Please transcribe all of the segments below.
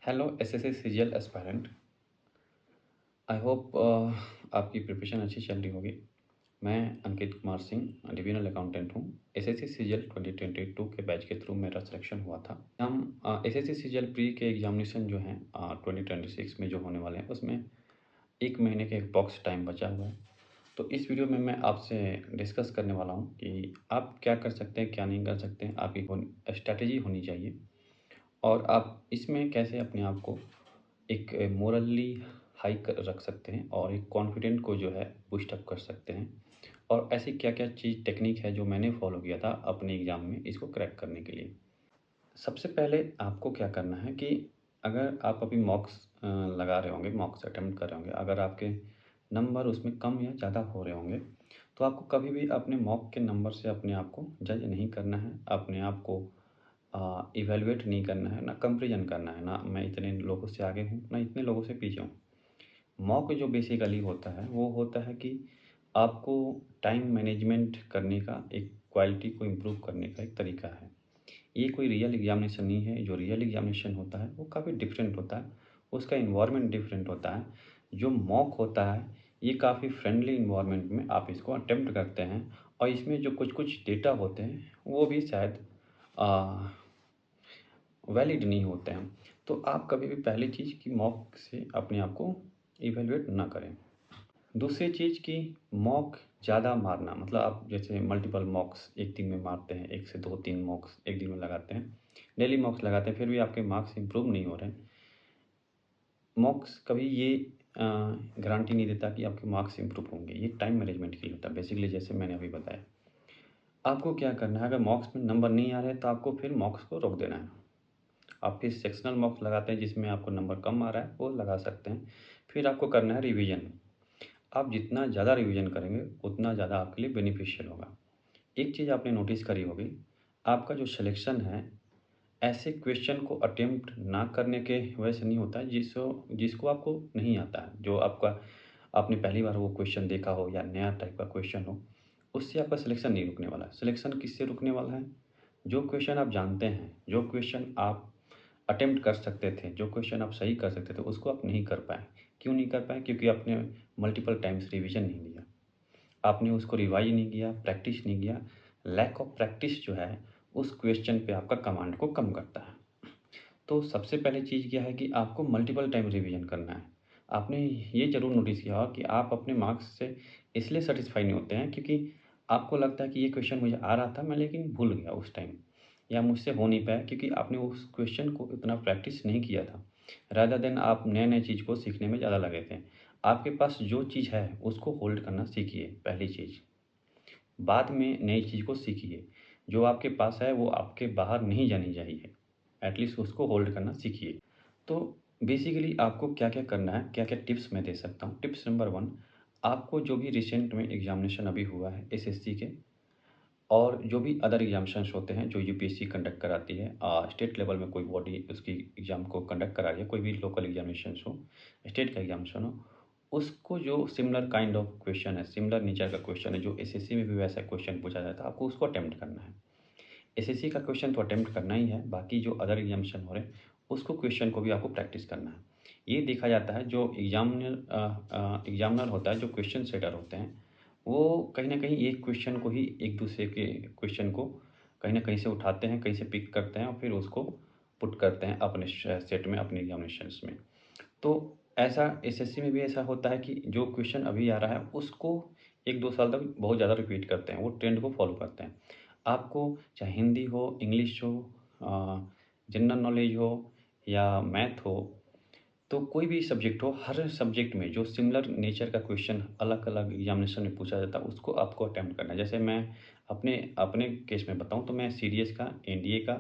Hello SSC CGL aspirant. I hope आपकी preparation अच्छी चल रही होगी। मैं अंकित कुमार सिंह डिविजनल अकाउंटेंट हूँ। एसएससी सीजीएल 2022 के बैच के थ्रू मेरा सिलेक्शन हुआ था। हम एसएससी सीजीएल प्री के एग्जामिनेशन जो हैं 2026 में जो होने वाले हैं उसमें 1 महीने के एक बॉक्स टाइम बचा हुआ है। तो इस वीडियो में मैं आपसे डिस्कस करने वाला हूँ कि आप क्या कर सकते हैं, क्या नहीं कर सकते हैं, आपकी स्ट्रैटेजी होनी चाहिए और आप इसमें कैसे अपने आप को एक मोरली हाई रख सकते हैं और एक कॉन्फिडेंट को जो है बूस्ट अप कर सकते हैं। और ऐसी क्या-क्या चीज़ टेक्निक है जो मैंने फॉलो किया था अपने एग्ज़ाम में इसको क्रैक करने के लिए। सबसे पहले आपको क्या करना है कि अगर आप अभी मॉक्स लगा रहे होंगे, मॉक्स अटेम्प्ट कर रहे होंगे, अगर आपके नंबर उसमें कम या ज़्यादा हो रहे होंगे, तो आपको कभी भी अपने मॉक के नंबर से अपने आप को जज नहीं करना है, अपने आप को इवैल्यूएट नहीं करना है, ना कंपैरिज़न करना है, ना मैं इतने लोगों से आगे हूँ, ना इतने लोगों से पीछे हूँ। मॉक जो बेसिकली होता है, वो होता है कि आपको टाइम मैनेजमेंट करने का एक क्वालिटी को इम्प्रूव करने का एक तरीका है। ये कोई रियल एग्ज़ामिनेशन नहीं है, जो रियल एग्ज़ामिनेशन होता है, वो काफ़ी डिफरेंट होता है, उसका एनवायरनमेंट डिफरेंट होता है। जो मॉक होता है, ये काफ़ी फ्रेंडली एनवायरनमेंट में आप इसको अटेम्प्ट करते हैं और इसमें जो कुछ-कुछ डेटा होते हैं, वो भी शायद अ, वैलिड नहीं होते हैं। तो आप कभी भी पहली चीज़ कि मॉक से अपने आप को इवैल्यूएट ना करें। दूसरी चीज़ कि मॉक ज़्यादा मारना मतलब आप जैसे मल्टीपल मॉक्स एक दिन में मारते हैं, 1 से 2-3 मॉक्स एक दिन में लगाते हैं, डेली मॉक्स लगाते हैं, फिर भी आपके मार्क्स इम्प्रूव नहीं हो रहे हैं। मॉक्स कभी ये गारंटी नहीं देता कि आपके मार्क्स इम्प्रूव होंगे, ये टाइम मैनेजमेंट के लिए होता है बेसिकली जैसे मैंने अभी बताया। आपको क्या करना है अगर मॉक्स में नंबर नहीं आ रहे हैं तो आपको फिर मॉक्स को रोक देना है। आप फिर सेक्शनल मॉक्स लगाते हैं जिसमें आपको नंबर कम आ रहा है, वो लगा सकते हैं। फिर आपको करना है रिवीजन। आप जितना ज़्यादा रिवीजन करेंगे, उतना ज़्यादा आपके लिए बेनिफिशियल होगा। एक चीज़ आपने नोटिस करी होगी, आपका जो सिलेक्शन है, ऐसे क्वेश्चन को अटेम्प्ट ना करने के वजह से नहीं होता है जिसको आपको नहीं आता है। जो आपका आपने पहली बार वो क्वेश्चन देखा हो या नया टाइप का क्वेश्चन हो, उससे आपका सिलेक्शन नहीं रुकने वाला है। सिलेक्शन किससे रुकने वाला है? जो क्वेश्चन आप जानते हैं, जो क्वेश्चन आप अटेम्प्ट कर सकते थे, जो क्वेश्चन आप सही कर सकते थे, उसको आप नहीं कर पाए। क्यों नहीं कर पाए? क्योंकि आपने मल्टीपल टाइम्स रिवीजन नहीं लिया। आपने उसको रिवाइज़ नहीं किया, प्रैक्टिस नहीं किया। लैक ऑफ प्रैक्टिस जो है, उस क्वेश्चन पे आपका कमांड को कम करता है। तो सबसे पहली चीज़ क्या है कि आपको मल्टीपल टाइम रिवीजन करना है। आपने ये ज़रूर नोटिस किया होगा कि आप अपने मार्क्स से इसलिए सैटिस्फाई नहीं होते हैं क्योंकि आपको लगता है कि ये क्वेश्चन मुझे आ रहा था, मैं लेकिन भूल गया उस टाइम या मुझसे हो नहीं पाया क्योंकि आपने उस क्वेश्चन को इतना प्रैक्टिस नहीं किया था। रादर देन आप नए-नए चीज़ को सीखने में ज़्यादा लगे थे। आपके पास जो चीज़ है, उसको होल्ड करना सीखिए, पहली चीज़। बाद में नई चीज़ को सीखिए। जो आपके पास है, वो आपके बाहर नहीं जानी चाहिए। एटलीस्ट उसको होल्ड करना सीखिए। तो बेसिकली आपको क्या-क्या करना है, क्या-क्या टिप्स मैं दे सकता हूँ। टिप्स नंबर 1 आपको जो भी रिसेंट में एग्ज़ामिनेशन अभी हुआ है एसएससी के और जो भी अदर एग्ज़ामिनेशंस होते हैं जो यूपीएससी कंडक्ट कराती है स्टेट लेवल में कोई बॉडी उसकी एग्ज़ाम को कंडक्ट करा रही है, कोई भी लोकल एग्ज़ामिनेशंस हो, स्टेट का एग्ज़ामिनेशन हो, उसको जो सिमिलर काइंड ऑफ क्वेश्चन है, सिमिलर नेचर का क्वेश्चन है, जो एसएससी में भी वैसा क्वेश्चन पूछा जाता है, आपको उसको अटेम्प्ट करना है। एसएससी का क्वेश्चन तो अटेम्प्ट करना ही है, बाकी जो अदर एग्ज़ामिनेशन हो रहे हैं, उसको क्वेश्चन को भी आपको प्रैक्टिस करना है। ये देखा जाता है जो एग्ज़ामिनर होता है, जो क्वेश्चन सेटर होते हैं, वो कहीं न कहीं एक क्वेश्चन को ही एक दूसरे के क्वेश्चन को कहीं न कहीं से उठाते हैं, कहीं से पिक करते हैं और फिर उसको पुट करते हैं अपने सेट में, अपने एग्ज़ामिनेशंस में। तो ऐसा एसएससी में भी ऐसा होता है कि जो क्वेश्चन अभी आ रहा है, उसको 1-2 साल तक बहुत ज़्यादा रिपीट करते हैं, वो ट्रेंड को फ़ॉलो करते हैं। आपको चाहे हिंदी हो, इंग्लिश हो जनरल नॉलेज हो या मैथ हो, तो कोई भी सब्जेक्ट हो, हर सब्जेक्ट में जो सिमिलर नेचर का क्वेश्चन अलग-अलग एग्ज़ामिनेशन में पूछा जाता है, उसको आपको अटेम्प्ट करना है। जैसे मैं अपने अपने केस में बताऊँ तो मैं सीडीएस का, एनडीए का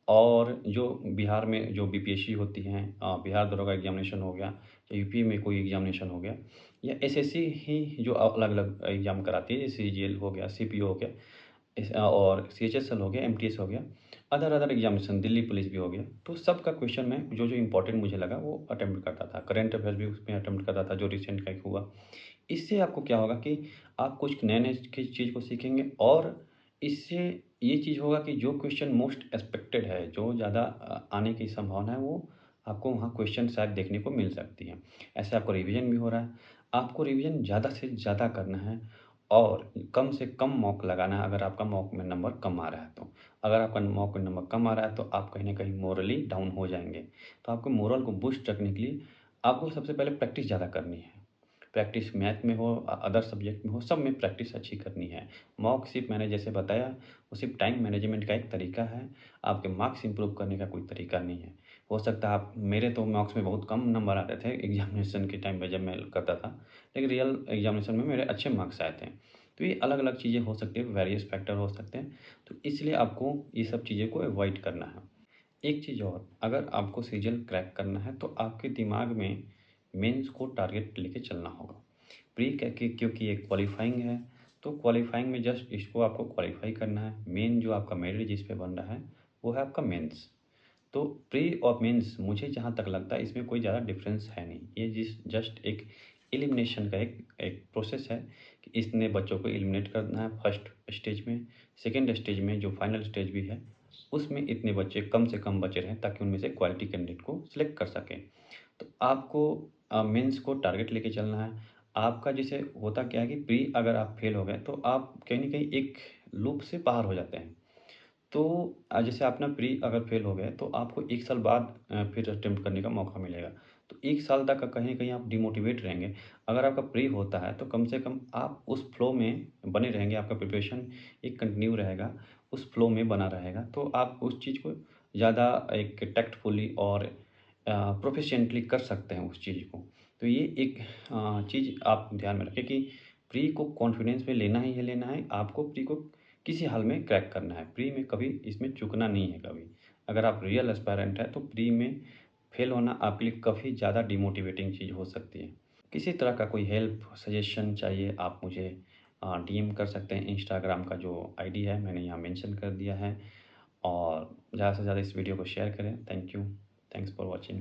और जो बिहार में जो बीपीएससी होती हैं बिहार दरोगा एग्ज़ामिनेशन हो गया, या यूपी में कोई एग्ज़ामिनेशन हो गया या एसएससी ही जो अलग-अलग एग्ज़ाम कराती है, जैसे सीजीएल हो गया, सीपीओ हो गया और सीएचएसएल हो गया, एमटीएस हो गया, अदर एग्ज़ामिनेशन दिल्ली पुलिस भी हो गया, तो सबका क्वेश्चन मैं जो-जो इम्पोर्टेंट मुझे लगा वो अटेम्प्ट करता था। करंट अफेयर्स भी उसमें अटेम्प्ट करता था जो रिसेंट का एक हुआ। इससे आपको क्या होगा कि आप कुछ नए-नए की चीज़ को सीखेंगे और इससे ये चीज़ होगा कि जो क्वेश्चन मोस्ट एक्सपेक्टेड है, जो ज़्यादा आने की संभावना है, वो आपको वहाँ क्वेश्चन शायद देखने को मिल सकती है। ऐसे आपको रिवीजन भी हो रहा है। आपको रिवीजन ज़्यादा से ज़्यादा करना है और कम से कम मॉक लगाना है अगर आपका मॉक में नंबर कम आ रहा है तो। अगर आपका मॉक में नंबर कम आ रहा है तो आप कहीं न कहीं मोरली डाउन हो जाएँगे। तो आपको मोरल को बूस्ट रखने के लिए आपको सबसे पहले प्रैक्टिस ज़्यादा करनी है। प्रैक्टिस मैथ में हो अदर सब्जेक्ट में हो, सब में प्रैक्टिस अच्छी करनी है। मॉक सिर्फ़ मैंने जैसे बताया, वो सिर्फ़ टाइम मैनेजमेंट का एक तरीका है, आपके मार्क्स इम्प्रूव करने का कोई तरीका नहीं है। हो सकता है आप मेरे तो मॉक्स में बहुत कम नंबर आते थे एग्ज़ामिनेशन के टाइम पे जब मैं करता था, लेकिन रियल एग्ज़ामिनेशन में मेरे अच्छे मार्क्स आए थे। तो ये अलग-अलग चीज़ें हो सकती हैं, वेरियस फैक्टर हो सकते हैं, तो इसलिए आपको ये सब चीज़ें को अवॉइड करना है। एक चीज़ और, अगर आपको सीजीएल क्रैक करना है तो आपके दिमाग में मेंस को टारगेट लेके चलना होगा। प्री क्या कि क्योंकि ये क्वालीफाइंग है, तो क्वालीफाइंग में जस्ट इसको आपको क्वालीफाई करना है। मेन जो आपका मेरिट जिस पे बन रहा है, वो है आपका मेंस। तो प्री और मेंस मुझे जहाँ तक लगता है इसमें कोई ज़्यादा डिफरेंस है नहीं। ये जस्ट एक एलिमिनेशन का एक एक प्रोसेस है कि इतने बच्चों को एलिमिनेट करना है फर्स्ट स्टेज में। सेकंड स्टेज में जो फाइनल स्टेज भी है, उसमें इतने बच्चे कम से कम बचे रहें ताकि उनमें से क्वालिटी कैंडिडेट को सिलेक्ट कर सकें। तो आपको मेंस को टारगेट लेके चलना है। आपका जैसे होता क्या है कि प्री अगर आप फेल हो गए तो आप कहीं न कहीं एक लूप से बाहर हो जाते हैं। तो जैसे आप ना प्री अगर फेल हो गए तो आपको 1 साल बाद फिर अटेम्प्ट करने का मौका मिलेगा। तो 1 साल तक कहीं न कहीं आप डिमोटिवेट रहेंगे। अगर आपका प्री होता है तो कम से कम आप उस फ्लो में बने रहेंगे, आपका प्रिपरेशन एक कंटिन्यू रहेगा, उस फ्लो में बना रहेगा। तो आप उस चीज़ को ज़्यादा एक टैक्टफुली और प्रोफिशिएंटली कर सकते हैं उस चीज़ को। तो ये एक चीज़ आप ध्यान में रखें कि प्री को कॉन्फिडेंस में लेना ही है लेना है। आपको प्री को किसी हाल में क्रैक करना है। प्री में कभी इसमें चूकना नहीं है कभी। अगर आप रियल एस्पायरेंट हैं तो प्री में फेल होना आपके लिए काफ़ी ज़्यादा डिमोटिवेटिंग चीज़ हो सकती है। किसी तरह का कोई हेल्प, सजेशन चाहिए आप मुझे डीएम कर सकते हैं। इंस्टाग्राम का जो आईडी है मैंने यहाँ मेंशन कर दिया है और ज़्यादा से ज़्यादा इस वीडियो को शेयर करें। Thank you. Thanks for watching.